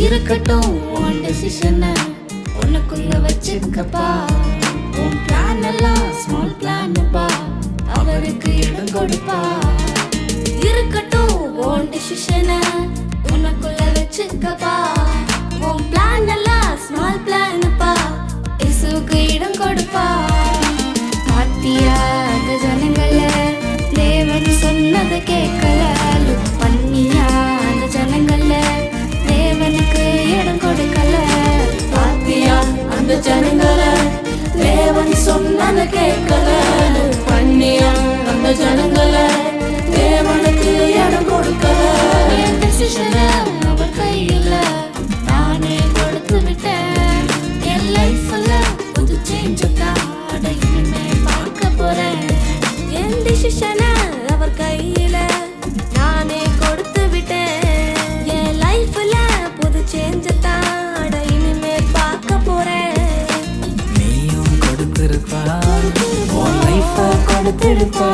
இருக்கட்டும் உன் டெசிஷன் உனக்குள்ள வச்சுக்கப்பா. உன் பிளான் எல்லாம் ஸ்மால் பிளான் பா, அவருக்கு இடம் கொடுப்பா. இருக்கட்டும் உன் டெசிஷன் உனக்குள்ள வச்சுக்கப்பா. உன் பிளான் எல்லாம் ஸ்மால் பிளான் பா, இயேசுவுக்கு இடம் கொடுப்பா. பாத்தியா அந்த ஜனங்கள தேவன் சொன்னதை கேட்கல, லுக் பண்ணியா அந்த ஜனங்கள தேவனுக்கு இடம் கொடுக்கல. பாத்தியா அந்த ஜனங்கள தேவன் சொன்னதை கேட்கல, லுக் பண்ணியா அந்த ஜனங்கள தேவனுக்கு இடம் கொடுக்கல. என் டெசிஷன் அவர் கையில நானே கொடுத்து விட்டேன். என் லைஃப்ல புது சேஞ்ச் தான் இனிமே பார்க்க போறேன். என் டெசிஷன் அவர் கையில நானே கொடுத்து விட்டேன். என் லைஃப்ல புது சேஞ்ச் தான் இனிமே பார்க்க போறேன். நீயும் கொடுத்திருப்பா, உன் லைஃப கொடுத்திருப்பா.